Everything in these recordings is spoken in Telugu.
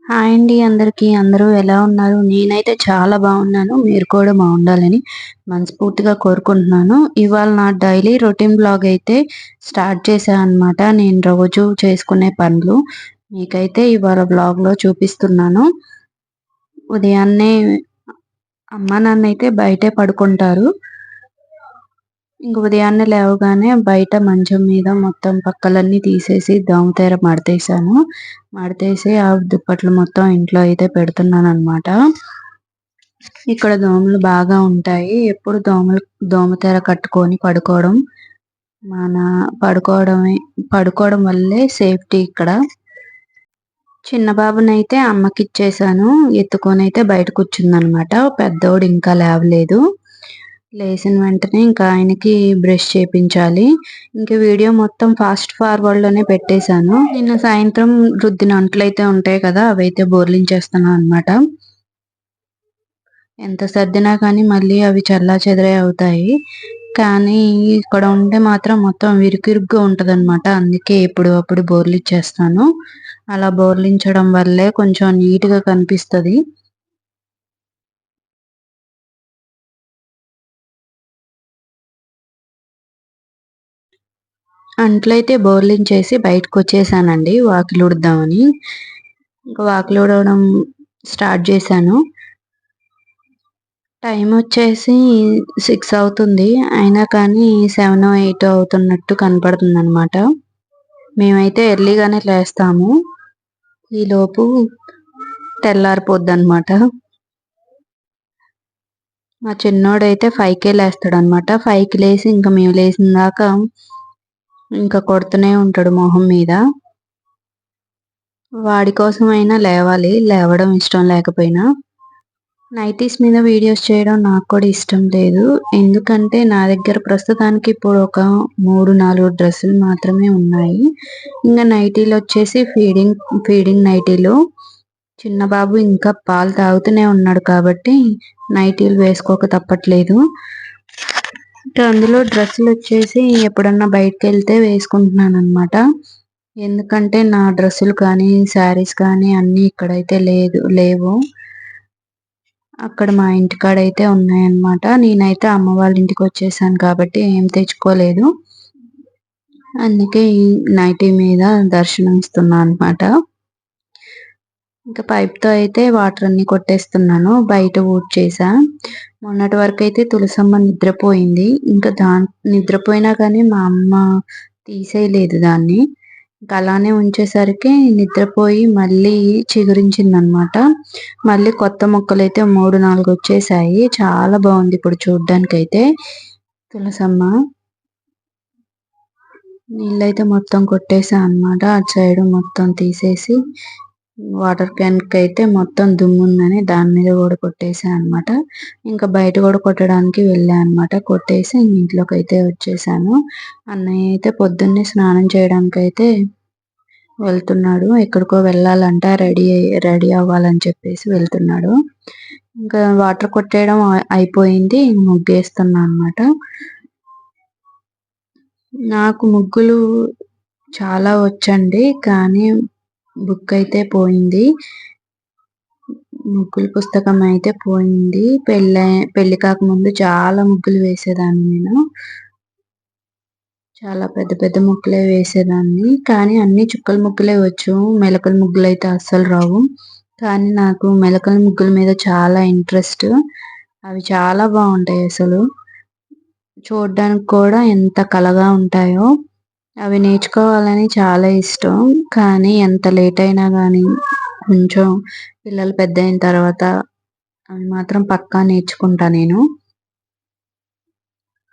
హాయ్ అండి అందరికీ. అందరూ ఎలా ఉన్నారు? నేనైతే చాలా బాగున్నాను. మీరు కూడా బాగుండాలని మనస్ఫూర్తిగా కోరుకుంటున్నాను. ఇవాళ నా డైలీ రొటీన్ బ్లాగ్ అయితే స్టార్ట్ చేశాను అనమాట. నేను రోజు చేసుకునే పనులు మీకైతే ఇవాళ బ్లాగ్లో చూపిస్తున్నాను. ఉదయాన్నే అమ్మ నాన్న అయితే బయటే పడుకుంటారు. ఇంక ఉదయాన్నే లేవగానే బయట మంచం మీద మొత్తం పక్కలన్నీ తీసేసి దోమతెర మడతేసాను. మడతేసి ఆ దుప్పట్లు మొత్తం ఇంట్లో అయితే పెడుతున్నాను అనమాట. ఇక్కడ దోమలు బాగా ఉంటాయి. ఎప్పుడు దోమతెర కట్టుకొని పడుకోవడం మన పడుకోవడం వల్లే సేఫ్టీ ఇక్కడ. చిన్న బాబునైతే అమ్మకిచ్చేసాను. ఎత్తుకొని అయితే బయట కూర్చుందనమాట. పెద్దోడు ఇంకా లేవలేదు. లేచిన వెంటనే ఇంకా ఆయనకి బ్రష్ చేపించాలి. ఇంకా వీడియో మొత్తం ఫాస్ట్ ఫార్వర్డ్ లోనే పెట్టేశాను. నిన్న సాయంత్రం రుద్దిన అంట్లయితే ఉంటాయి కదా, అవైతే బోర్లించేస్తున్నాను అనమాట. ఎంత సర్దినా కానీ మళ్ళీ అవి చల్లా చెదరే అవుతాయి. కానీ ఇక్కడ ఉంటే మాత్రం మొత్తం ఇరుకిరుగ్గా ఉంటది అనమాట. అందుకే అప్పుడు బోర్లిచ్చేస్తాను. అలా బోర్లించడం వల్లే కొంచెం నీట్ గా కనిపిస్తది. అంట్లయితే బోర్లించేసి బయటకు వచ్చేసానండి వాకిలి ఊడుద్దామని. ఇంకా వాకిలి ఊడవడం స్టార్ట్ చేశాను. టైం వచ్చేసి 6 అవుతుంది. అయినా కానీ 7 8 అవుతున్నట్టు కనపడుతుంది అనమాట. మేమైతే ఎర్లీగానే లేస్తాము. ఈలోపు తెల్లారిపోద్ది అనమాట. మా చిన్నోడైతే 5కే లేస్తాడు అనమాట. 5కి లేసి ఇంకా మేము లేచిన దాకా ఇంకా కొడుతూనే ఉంటాడు మొహం మీద. వాడి కోసమైనా లేవాలి, లేవడం ఇష్టం లేకపోయినా. నైటీస్ మీద వీడియోస్ చేయడం నాకు కూడా ఇష్టం లేదు. ఎందుకంటే నా దగ్గర ప్రస్తుతానికి ఇప్పుడు ఒక 3-4 డ్రెస్సులు మాత్రమే ఉన్నాయి. ఇంకా నైటీలు వచ్చేసి ఫీడింగ్ నైటీలు. చిన్న బాబు ఇంకా పాలు తాగుతూనే ఉన్నాడు కాబట్టి నైటీలు వేసుకోక తప్పట్లేదు. ఇంకా అందులో డ్రెస్సులు వచ్చేసి ఎప్పుడన్నా బయటకు వెళ్తే వేసుకుంటున్నాను అనమాట. ఎందుకంటే నా డ్రెస్సులు కానీ శారీస్ కానీ అన్నీ ఇక్కడైతే లేవు. అక్కడ మా ఇంటికాడ అయితే ఉన్నాయన్నమాట. నేనైతే అమ్మ వాళ్ళ ఇంటికి వచ్చేసాను కాబట్టి ఏం తెచ్చుకోలేదు. అందుకే ఈ నైటీ మీద దర్శనం ఇస్తున్నా అనమాట. ఇంకా పైప్తో అయితే వాటర్ అన్ని కొట్టేస్తున్నాను. బయట ఊడ్చేసా. మొన్నటి వరకు అయితే తులసమ్మ నిద్రపోయింది. ఇంకా నిద్రపోయినా కానీ మా అమ్మ తీసేయలేదు దాన్ని. ఇంకా అలానే ఉంచేసరికి నిద్రపోయి మళ్ళీ చిగురించిందనమాట. మళ్ళీ కొత్త మొక్కలు అయితే 3-4 వచ్చేసాయి. చాలా బాగుంది ఇప్పుడు చూడ్డానికైతే తులసమ్మ. నీళ్ళైతే మొత్తం కొట్టేసా అనమాట. అటు సైడ్ మొత్తం తీసేసి వాటర్ క్యాన్ కి అయితే మొత్తం దుమ్ము ఉందని దాని మీద కూడా కొట్టేసా అనమాట. ఇంకా బయట కూడా కొట్టడానికి వెళ్ళా అనమాట. కొట్టేసి ఇంట్లోకి అయితే వచ్చేసాను. అన్నయ్య అయితే పొద్దున్నే స్నానం చేయడానికి అయితే వెళ్తున్నాడు. ఎక్కడికో వెళ్ళాలంట, రెడీ అవ్వాలని చెప్పేసి వెళ్తున్నాడు. ఇంకా వాటర్ కొట్టేయడం అయిపోయింది. ముగ్గేస్తున్నా అనమాట. నాకు ముగ్గులు చాలా వచ్చండి, కానీ బుక్ అయితే పోయింది. ముగ్గుల పుస్తకం అయితే పోయింది. పెళ్లి కాకముందు చాలా ముగ్గులు వేసేదాన్ని నేను. చాలా పెద్ద పెద్ద ముగ్గులే వేసేదాన్ని. కానీ అన్ని చుక్కల ముగ్గులే వచ్చు. మెలకల ముగ్గులు అయితే అస్సలు రావు. కానీ నాకు మెలకల ముగ్గుల మీద చాలా ఇంట్రెస్ట్. అవి చాలా బాగుంటాయి అసలు. చూడ్డానికి కూడా ఎంత కళగా ఉంటాయో. అవి నేర్చుకోవాలని చాలా ఇష్టం. కానీ ఎంత లేట్ అయినా కానీ కొంచెం పిల్లలు పెద్ద అయిన తర్వాత అవి మాత్రం పక్కా నేర్చుకుంటా నేను.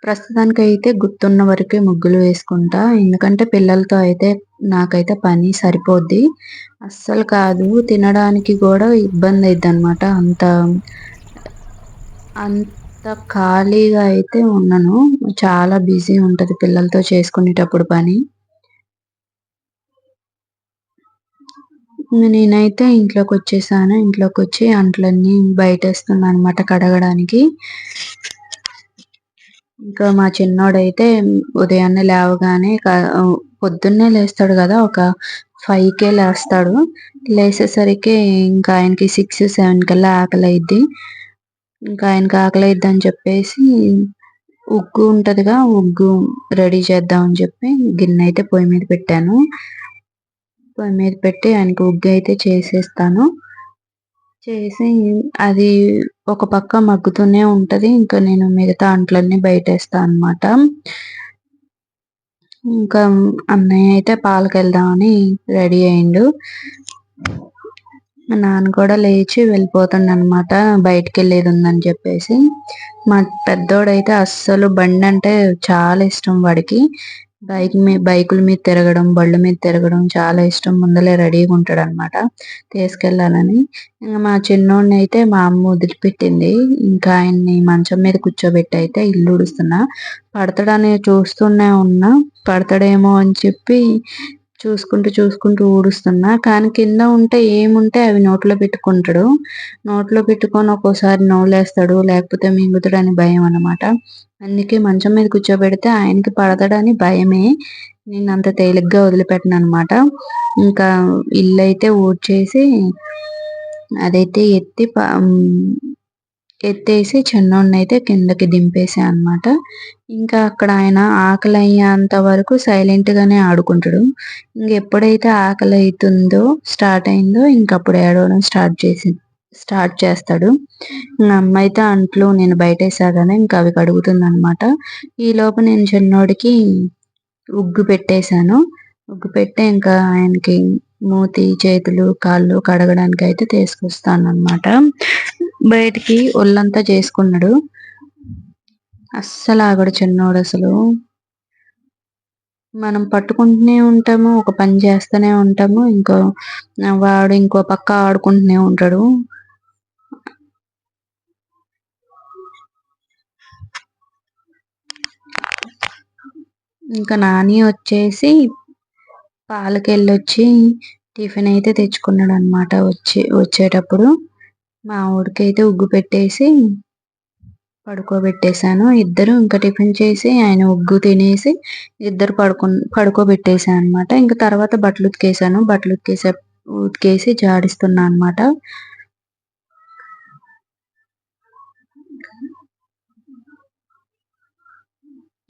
ప్రస్తుతానికి అయితే గుర్తున్న వరకే ముగ్గులు వేసుకుంటా. ఎందుకంటే పిల్లలతో అయితే నాకైతే పని సరిపోద్ది. అస్సలు కాదు, తినడానికి కూడా ఇబ్బంది అయిద్ది అనమాట. అంత ఖాళీగా అయితే ఉండను. చాలా బిజీ ఉంటది పిల్లలతో చేసుకునేటప్పుడు పని. నేనైతే ఇంట్లోకి వచ్చేసాను. ఇంట్లోకి వచ్చి అంట్లన్నీ బయటేస్తున్నా అనమాట కడగడానికి. ఇంకా మా చిన్నోడైతే ఉదయాన్నే లేవగానే పొద్దున్నే లేస్తాడు కదా, ఒక 5కే లేస్తాడు. లేసేసరికి ఇంకా ఆయనకి 6, 7 కల్లా ఆకలైద్ది. ఇంకా ఆయనకి ఆకలైద్దని చెప్పేసి ఉగ్గు ఉంటదిగా, ఉగ్గు రెడీ చేద్దామని చెప్పి గిన్నె అయితే పొయ్యి మీద పెట్టాను. పొయ్యి మీద పెట్టి ఆయనకి ఉగ్గు అయితే చేసేస్తాను. చేసి అది ఒక పక్క మగ్గుతూనే ఉంటది. ఇంకా నేను మిగతా అంట్లన్నీ బయటేస్తా అన్నమాట. ఇంకా అన్నయ్య అయితే పాలకెళ్దామని రెడీ అయిండు. మా నాన్న కూడా లేచి వెళ్ళిపోతుండనమాట, బయటికెళ్ళేది ఉందని చెప్పేసి. మా పెద్దోడైతే అస్సలు బండి అంటే చాలా ఇష్టం వాడికి. బైకుల మీద తిరగడం, బళ్ళ మీద తిరగడం చాలా ఇష్టం. ముందలే రెడీగా ఉంటాడనమాట తీసుకెళ్ళాలని. మా చిన్నోడిని అయితే మా అమ్మ వదిలిపెట్టింది. ఇంకా ఆయన్ని మంచం మీద కూర్చోబెట్టి అయితే ఇల్లు ఊడుస్తున్నా. పడతాడని చూస్తూనే ఉన్నా, పడతాడేమో అని చెప్పి చూసుకుంటూ ఊడుస్తున్నా. కానీ కింద ఉంటే ఏముంటే అవి నోట్లో పెట్టుకుంటాడు. నోట్లో పెట్టుకొని ఒక్కోసారి నవ్వులేస్తాడు, లేకపోతే మింగుతాడని భయం అన్నమాట. అందుకే మంచం మీద కూర్చోబెడితే ఆయనకి పడతాడని భయమే. నేను అంత తేలిగ్గా వదిలిపెట్టను అనమాట. ఇంకా ఇల్లు అయితే ఊడ్చేసి అదైతే ఎత్తేసి చిన్నోడినైతే కిందకి దింపేసా అన్నమాట. ఇంకా అక్కడ ఆయన ఆకలి అయ్యేంత వరకు సైలెంట్ గానే ఆడుకుంటాడు. ఎప్పుడైతే ఆకలి అవుతుందో స్టార్ట్ అయిందో ఇంకప్పుడు ఏడవడం స్టార్ట్ చేస్తాడు. మా అమ్మ అయితే అంట్లు నేను బయటేసా కదా, ఇంకా అవి కడుగుతుంది అనమాట. ఈ లోపు నేను చిన్నోడికి ఉగ్గు పెట్టేశాను. ఉగ్గు పెట్టి ఇంకా ఆయనకి మూతి, చేతులు, కాళ్ళు కడగడానికి అయితే తీసుకొస్తాను అనమాట. బయటికి ఒళ్ళంతా చేసుకున్నాడు. అస్సలు ఆగడు చిన్నోడు అసలు. మనం పట్టుకుంటూనే ఉంటాము, ఒక పని చేస్తూనే ఉంటాము, వాడు ఇంకో పక్క ఆడుకుంటూనే ఉంటాడు. ఇంకా నాని వచ్చేసి పాలకెళ్ళొచ్చి టిఫిన్ అయితే తెచ్చుకున్నాడు అనమాట. వచ్చేటప్పుడు మా ఊడికైతే ఉగ్గు పెట్టేసి పడుకోబెట్టేశాను. ఇద్దరు ఇంకా టిఫిన్ చేసి ఆయన ఉగ్గు తినేసి ఇద్దరు పడుకోబెట్టేశాను అనమాట. ఇంకా తర్వాత బట్టలు ఉతికేసి జాడిస్తున్నా అనమాట.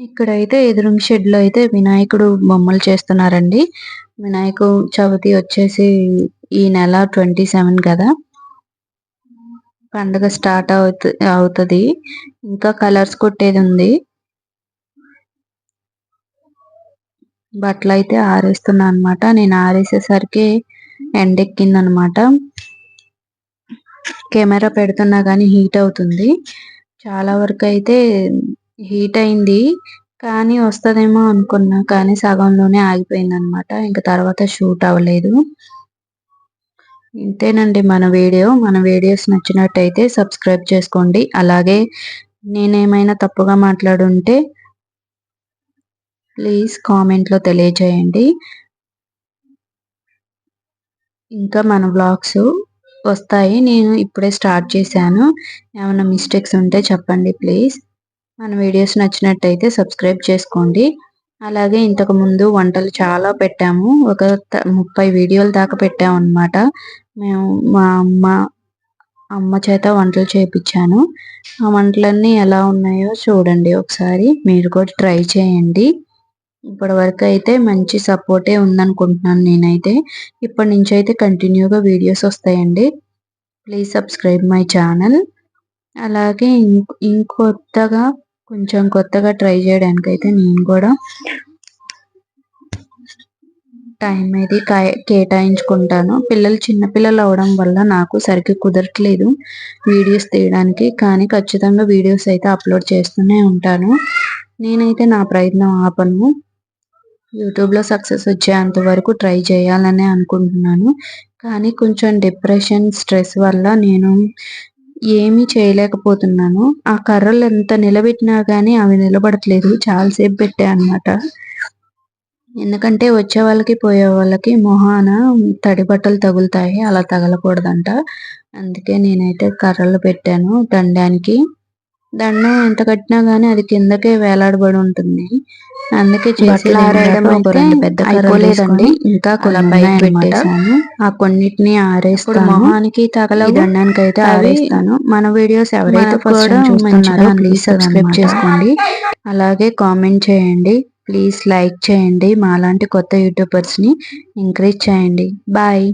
ఇక్కడైతే ఎదురుంగ షెడ్ లో అయితే వినాయకుడు బొమ్మలు చేస్తున్నారండి. వినాయక చవితి వచ్చేసి ఈ నెల 27 కదా, పండుగ స్టార్ట్ అవుతుంది. ఇంకా కలర్స్ కొట్టేది ఉంది. బట్టలు అయితే ఆరేస్తున్నా అనమాట. నేను ఆరేసేసరికి ఎండెక్కింది అనమాట. కెమెరా పెడుతున్నా కానీ హీట్ అవుతుంది. చాలా వరకు అయితే హీట్ అయింది. కానీ వస్తుందేమో అనుకున్నా, కానీ సగంలోనే ఆగిపోయింది అనమాట. ఇంకా తర్వాత షూట్ అవ్వలేదు. ఇంతేనండి మన వీడియోస్ నచ్చినట్టయితే సబ్స్క్రైబ్ చేసుకోండి. అలాగే నేనేమైనా తప్పుగా మాట్లాడుంటే ప్లీజ్ కామెంట్లో తెలియజేయండి. ఇంకా మన వ్లాగ్స్ వస్తాయి. నేను ఇప్పుడే స్టార్ట్ చేశాను. ఏమైనా మిస్టేక్స్ ఉంటే చెప్పండి ప్లీజ్. మన వీడియోస్ నచ్చినట్టయితే సబ్స్క్రైబ్ చేసుకోండి. అలాగే ఇంతకుముందు వంటలు చాలా పెట్టాము. ఒక 30 వీడియోల దాకా పెట్టాము అనమాట. మేము మా అమ్మ చేత వంటలు చేయించాను. ఆ వంటలన్నీ ఎలా ఉన్నాయో చూడండి ఒకసారి. మీరు కూడా ట్రై చేయండి. ఇప్పటి వరకు అయితే మంచి సపోర్టే ఉందనుకుంటున్నాను నేనైతే. ఇప్పటి నుంచి అయితే కంటిన్యూగా వీడియోస్ వస్తాయండి. Please subscribe my channel. అలాగే కొంచెం కొత్తగా ట్రై చేయడానికైతే నేను కూడా టైం అయితే కేటాయించుకుంటాను. చిన్నపిల్లలు అవడం వల్ల నాకు సరిగ్గా కుదరట్లేదు వీడియోస్ తీయడానికి. కానీ ఖచ్చితంగా వీడియోస్ అయితే అప్లోడ్ చేస్తూనే ఉంటాను. నేనైతే నా ప్రయత్నం ఆపను. యూట్యూబ్లో సక్సెస్ వచ్చేంత వరకు ట్రై చేయాలనే అనుకుంటున్నాను. కానీ కొంచెం డిప్రెషన్, స్ట్రెస్ వల్ల నేను ఏమీ చేయలేకపోతున్నాను. ఆ కర్రలు ఎంత నిలబెట్టినా కానీ అవి నిలబడట్లేదు. చాలాసేపు పెట్టా అనమాట. ఎందుకంటే వచ్చే వాళ్ళకి పోయే వాళ్ళకి మొహాన తడి బట్టలు తగులుతాయి, అలా తగలకూడదంట. అందుకే నేనైతే కర్రలు పెట్టాను దండానికి. దండం ఎంత కట్టినా గానీ అది కిందకే వేలాడబడి ఉంటుంది. అందుకే చేసేది ఆరేయడం ఏంటంటే ఒక అయితే 2 పెద్ద కర్రలు అయిపోలేదండి. తీసుకొని ఇంకా అలా కొన్ని పైకి ఉన్నాయన్నమాట. పెట్టేశాను. ఆ కొన్నిటిని ఆరేస్తాను. మొహానికి ఈ తగలవు. దండానికైతే అవి ఆరేస్తాను. మన వీడియోస్ ఎవరైతే మనకు ఫస్ట్ కూడా టైం చూస్తున్నారో మంచిగా ప్లీజ్ సబ్స్క్రైబ్ అనిపిస్తదనమాట. చేసుకోండి. అలాగే కామెంట్ చేయండి. ప్లీజ్ లైక్ చేయండి. మాలాంటి కొత్త యూట్యూబర్స్‌ని ఎంకరేజ్ చేయండి. బాయ్.